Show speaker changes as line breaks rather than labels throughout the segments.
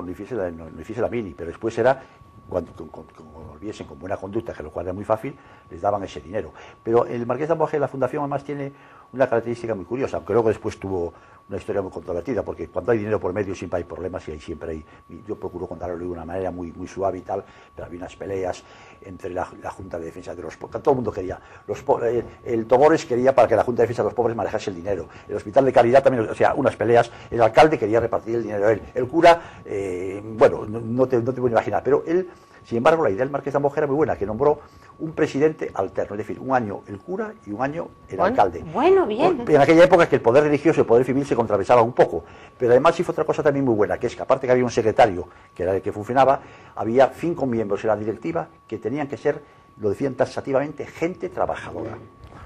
no hiciese la mili, pero después era, cuando volviesen con buena conducta, que lo cual era muy fácil, les daban ese dinero. Pero el Marqués de Amboise, la fundación, además tiene una característica muy curiosa, aunque luego después tuvo una historia muy controvertida, porque cuando hay dinero por medio siempre hay problemas y siempre hay, yo procuro contarlo de una manera muy suave y tal, pero había unas peleas entre la Junta de Defensa de los Pobres, todo el mundo quería, el Togores quería para que la Junta de Defensa de los Pobres manejase el dinero, el Hospital de Caridad también, o sea, unas peleas, el alcalde quería repartir el dinero, el cura, bueno, no te puedo imaginar, pero él, sin embargo, la idea del Marqués de Amboise era muy buena, que nombró un presidente alterno, es decir, un año el cura y un año el alcalde.
Bueno, bien.
En aquella época que el poder religioso y el poder civil se contravesaban un poco, pero además hizo otra cosa también muy buena, que es que aparte que había un secretario, que era el que funcionaba, había 5 miembros en la directiva que tenían que ser, lo decían taxativamente, gente trabajadora.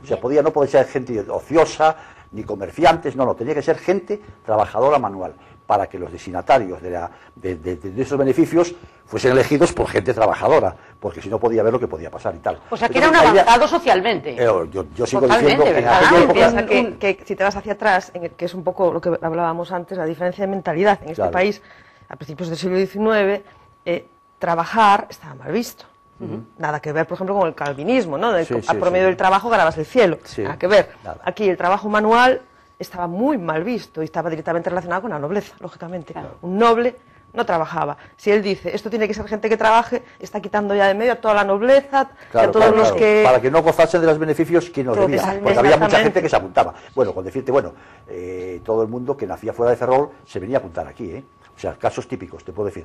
O sea, no podía ser gente ociosa, ni comerciantes, no, tenía que ser gente trabajadora manual, para que los destinatarios de esos beneficios fuesen elegidos por gente trabajadora, porque si no podía ver lo que podía pasar y tal.
O sea, que era un avanzado socialmente.
Yo sigo diciendo que en aquella época...
que si te vas hacia atrás, que es un poco lo que hablábamos antes, la diferencia de mentalidad en este país, a principios del siglo XIX, trabajar estaba mal visto. Nada que ver, por ejemplo, con el calvinismo, ¿no? Por medio del trabajo ganabas el cielo. Nada que ver. Nada. Aquí el trabajo manual estaba muy mal visto y estaba directamente relacionado con la nobleza, lógicamente. Claro. Un noble no trabajaba. Si él dice, esto tiene que ser gente que trabaje, está quitando ya de medio a toda la nobleza, a todos los que...
Para que no gozasen de los beneficios que nos debían, porque había mucha gente que se apuntaba. Bueno, con decirte, todo el mundo que nacía fuera de Ferrol se venía a apuntar aquí, O sea, casos típicos, te puedo decir.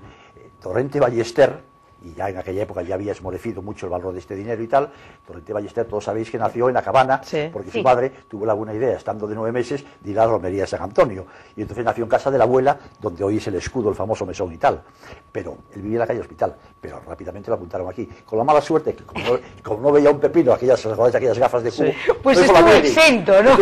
Torrente Ballester, y ya en aquella época ya había esmorecido mucho el valor de este dinero y tal, Torrente Ballester, todos sabéis que nació en La Cabana, porque su madre tuvo la buena idea, estando de 9 meses, de ir a la romería de San Antonio, y entonces nació en casa de la abuela, donde hoy es el escudo, el famoso mesón y tal, pero él vivía en la calle Hospital, pero rápidamente lo apuntaron aquí, con la mala suerte, que como no veía un pepino, aquellas gafas de cubo,
pues estuvo exento, ¿no?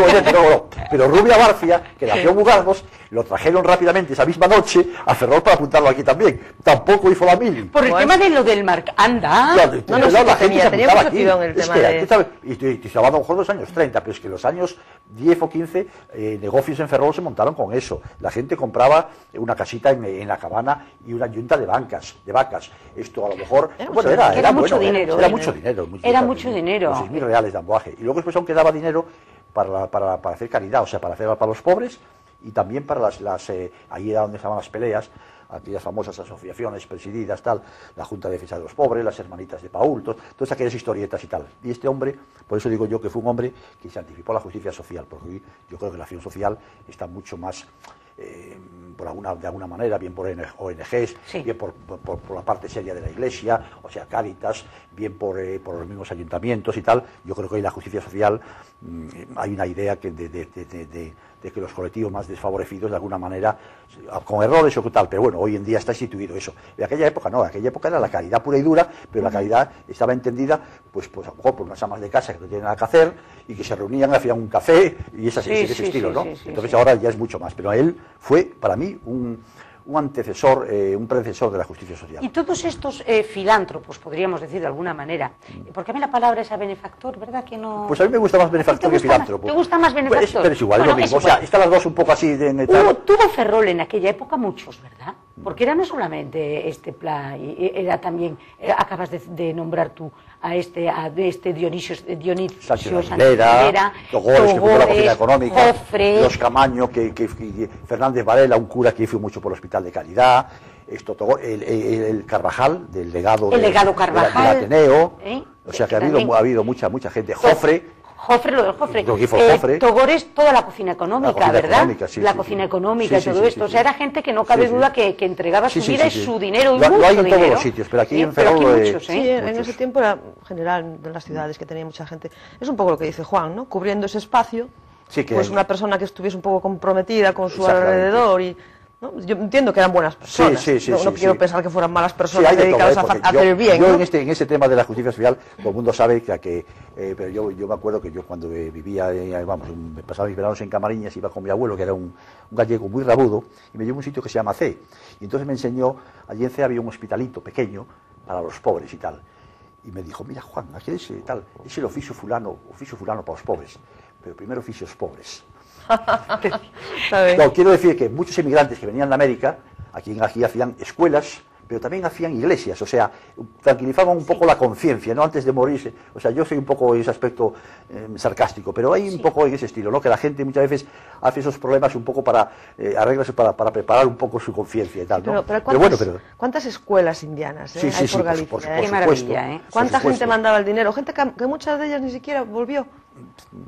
Pero Rubia Barcia, que nació en Bugardos, lo trajeron rápidamente esa misma noche a Ferrol para apuntarlo aquí también, tampoco hizo la mili.
Por el tema de lo del anda.
La gente se apuntaba aquí.
En el tema de...
Y te hablando a lo mejor de los años 30, pero es que los años 10 o 15 negocios en Ferrol se montaron con eso. La gente compraba una casita en La Cabana y una yunta de vacas. Esto a lo mejor...
Era mucho dinero.
Era mucho dinero.
Era mucho dinero.
6.000 reales de Amboise. Y luego después aún quedaba dinero para hacer caridad, o sea, para hacer para los pobres y también para ahí era donde estaban las peleas, aquellas famosas asociaciones presididas, tal, la Junta de Defensa de los Pobres, las Hermanitas de Paúl, todas aquellas historietas y tal. Y este hombre, por eso digo yo que fue un hombre que se anticipó a la justicia social, porque hoy yo creo que la acción social está mucho más, de alguna manera, bien por ONGs, bien por la parte seria de la Iglesia, o sea, Cáritas, bien por los mismos ayuntamientos y tal. Yo creo que hoy la justicia social hay una idea de que los colectivos más desfavorecidos, de alguna manera, con errores o tal, pero bueno, hoy en día está instituido eso. En aquella época no, en aquella época era la caridad pura y dura, pero la caridad estaba entendida, pues a lo mejor por unas amas de casa que no tienen nada que hacer y que se reunían, hacían un café y ese estilo, ¿no? Entonces ahora ya es mucho más, pero él fue, para mí, un antecesor, un predecesor de la justicia social.
Y todos estos filántropos, podríamos decir de alguna manera, porque a mí la palabra esa benefactor, ¿verdad que no...?
Pues a mí me gusta más benefactor que filántropo.
¿Te gusta más benefactor?
Pero es igual, es lo mismo, o sea, están las dos un poco así de...
Tuvo Ferrol en aquella época muchos, ¿verdad? Porque era no solamente este plan, era también, acabas de nombrar tú, a este Dionisio
Sanchilera, Togores, que fue la cocina económica,
Jofre,
Los Camaño, Fernández Varela, un cura que fue mucho por el Hospital de Caridad, el Carvajal, del legado del Ateneo, o sea que ha habido mucha gente, Jofre,
Togores, toda la cocina económica, ¿verdad? La cocina económica y todo esto. O sea, era gente que no cabe duda que entregaba su vida y su dinero y mucho dinero.
Lo hay en todos los sitios, pero aquí en Ferrol...
en ese tiempo era general de las ciudades que tenía mucha gente. Es un poco lo que dice Juan, ¿no? Cubriendo ese espacio, pues una persona que estuviese un poco comprometida con su alrededor y... ¿no? Yo entiendo que eran buenas personas, no quiero pensar que fueran malas personas dedicadas a hacer el bien.
Yo en ese tema de la justicia social, todo el mundo sabe pero yo me acuerdo que yo cuando vivía, me pasaba mis veranos en Camariñas, iba con mi abuelo, que era un gallego muy rabudo, y me llevó a un sitio que se llama C, y entonces me enseñó, allí en C había un hospitalito pequeño para los pobres y tal, y me dijo, mira Juan, aquí es el oficio fulano para los pobres, pero primero oficios pobres. No, quiero decir que muchos inmigrantes que venían de América aquí hacían escuelas, pero también hacían iglesias, o sea, tranquilizaban un poco la conciencia, ¿no? Antes de morirse. O sea, yo soy un poco en ese aspecto sarcástico, pero hay un poco en ese estilo, ¿no? Que la gente muchas veces hace esos problemas un poco para arreglarse, para preparar un poco su conciencia y tal, ¿no?
Pero ¿cuántas escuelas indianas hay por Galicia?
Por
Qué maravilla, ¿eh?
¿Cuánta gente mandaba el dinero? Gente que muchas de ellas ni siquiera volvió.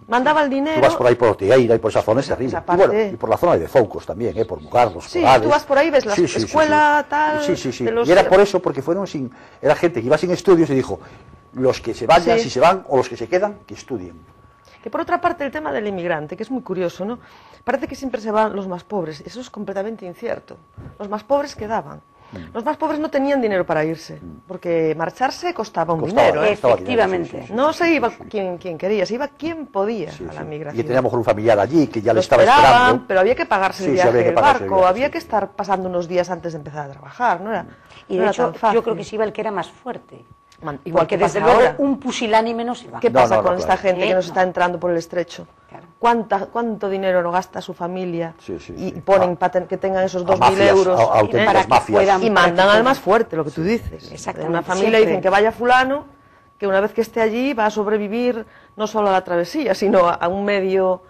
Mandaba el dinero.
Tú vas por ahí por Otegueira y por esa zona es terrible. Y, bueno, y por la zona de Foucos también, por Mugardos,
sí,
Corales.
Tú vas por ahí, ves la escuela tal.
Sí. Y era por eso, porque era gente que iba sin estudios y dijo, los que se vayan, si se van, o los que se quedan, que estudien.
Que por otra parte el tema del inmigrante, que es muy curioso, ¿no? Parece que siempre se van los más pobres. Eso es completamente incierto. Los más pobres quedaban. Los más pobres no tenían dinero para irse, porque marcharse costaba un dinero.
Efectivamente.
No se iba quien quería, se iba quien podía a la migración.
Y tenía a lo mejor un familiar allí que ya le
estaba
esperando.
Pero había que pagarse el viaje del barco, había que estar pasando unos días antes de empezar a trabajar, ¿no era?
Y de hecho, yo creo que se iba el que era más fuerte.
Igual
porque desde luego un pusilánime no se va.
¿Qué pasa con esta gente que nos está entrando por el estrecho? Claro. ¿Cuánto dinero no gasta su familia? Y ponen para que tengan esos 2.000 euros
para que puedan,
y mandan al más fuerte, lo que tú dices. En una familia dicen que vaya fulano, que una vez que esté allí va a sobrevivir no solo a la travesía, sino a un medio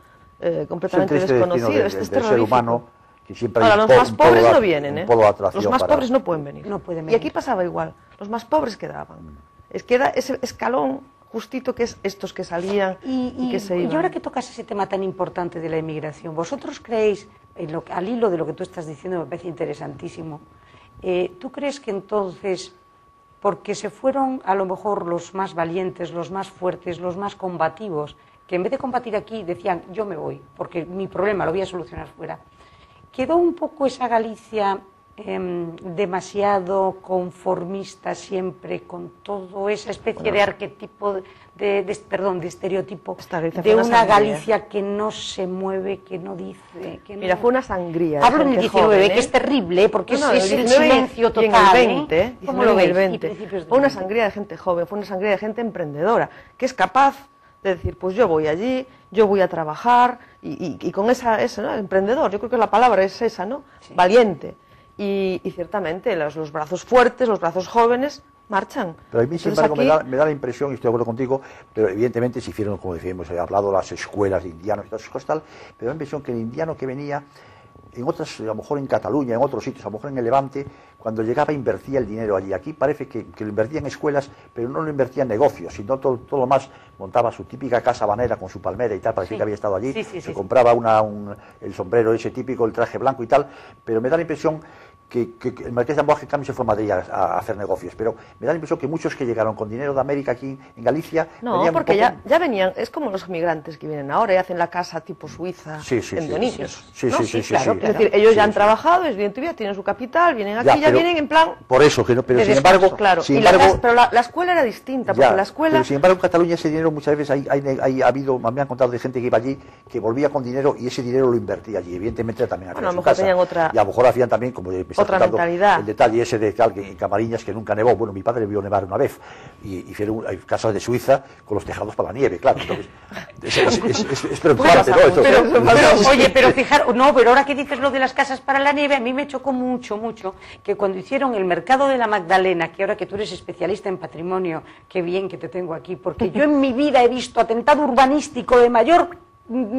completamente desconocido.
Este es terrorífico. Ser humano, que siempre
ahora, los más pobres no vienen,
los
más pobres no pueden venir. Y aquí pasaba igual, los más pobres quedaban. Queda ese escalón justito que es estos que salían y que se iban.
Y ahora que tocas ese tema tan importante de la inmigración, ¿vosotros creéis, al hilo de lo que tú estás diciendo me parece interesantísimo, ¿tú crees que entonces, porque se fueron a lo mejor los más valientes, los más fuertes, los más combativos, que en vez de combatir aquí decían yo me voy, porque mi problema lo voy a solucionar fuera, quedó un poco esa Galicia demasiado conformista siempre, con toda esa especie de arquetipo, de estereotipo, de una Galicia que no se mueve, que no dice... Que
Mira,
no...
fue una sangría.
Hablo en el 19, joven, que es terrible, porque es el silencio total.
Y en el 20,
¿Cómo lo veis?
Fue una sangría de gente joven, fue una sangría de gente emprendedora, que es capaz de decir, pues yo voy allí, yo voy a trabajar, y con esa ¿no? Emprendedor, yo creo que la palabra es esa, ¿no? Sí. Valiente. Y ciertamente los brazos fuertes, los brazos jóvenes, marchan.
Pero a mí, sin embargo, me da la impresión, y estoy de acuerdo contigo, pero evidentemente se hicieron, como decíamos, he hablado de las escuelas de indianos y todas esas cosas tal, pero da la impresión que el indiano que venía, en otras, a lo mejor en Cataluña, en otros sitios, a lo mejor en el Levante, cuando llegaba invertía el dinero allí. Aquí parece que lo invertía en escuelas, pero no lo invertía en negocios, sino todo lo más montaba su típica casa banera con su palmera y tal, parecía que había estado allí, se compraba el sombrero ese típico, el traje blanco y tal, pero me da la impresión que el Marqués de Amboise en cambio se fue a Madrid a hacer negocios, pero me da la impresión que muchos que llegaron con dinero de América aquí en Galicia...
No, porque ya venían, es como los migrantes que vienen ahora y hacen la casa tipo Suiza en Doniños.
Claro.
Es decir, ellos ya han trabajado, es bien, tienen su capital, vienen aquí, ya vienen en plan...
Por eso, pero sin embargo...
Claro, pero la escuela era distinta, porque la escuela...
Pero sin embargo en Cataluña ese dinero muchas veces ha habido, me han contado de gente que iba allí, que volvía con dinero y ese dinero lo invertía allí, evidentemente también hacían su casa. Y a lo mejor hacían también, como
otra mentalidad.
El detalle ese de tal que en Camariñas que nunca nevó. Bueno, mi padre vio nevar una vez y hicieron casas de Suiza con los tejados para la nieve, claro. Entonces, es preocupante, ¿no?
Pero fijaros, pero ahora que dices lo de las casas para la nieve, a mí me chocó mucho que cuando hicieron el mercado de la Magdalena, que ahora que tú eres especialista en patrimonio, qué bien que te tengo aquí, porque yo en mi vida he visto atentado urbanístico de mayor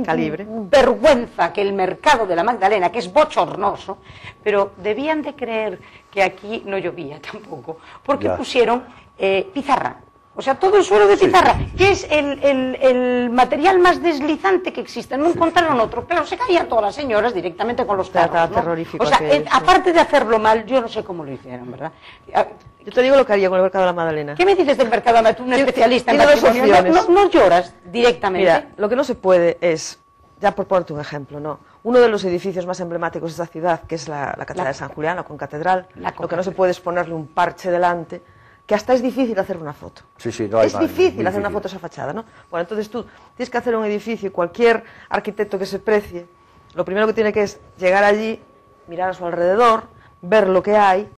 calibre,
vergüenza que el mercado de la Magdalena, que es bochornoso, pero debían de creer que aquí no llovía tampoco, porque pusieron pizarra. O sea, todo el suelo de pizarra, que es el material más deslizante que existe. No encontraron otro, pero se caían todas las señoras directamente con los carros, ¿no? O sea, aparte de hacerlo mal, yo no sé cómo lo hicieron, ¿verdad?
Yo te digo lo que haría con el mercado de la Magdalena.
¿Qué me dices del mercado de la Magdalena? Tú, un especialista en patrimonio, no lloras directamente.
Mira, lo que no se puede es, ya por ponerte un ejemplo, ¿no? Uno de los edificios más emblemáticos de esta ciudad, que es la Catedral de San Julián, la concatedral, lo que no se puede es ponerle un parche delante, que hasta es difícil hacer una foto. Es difícil hacer una foto a esa fachada, ¿no? Bueno, entonces tú tienes que hacer un edificio y cualquier arquitecto que se precie, lo primero que tiene que es llegar allí, mirar a su alrededor, ver lo que hay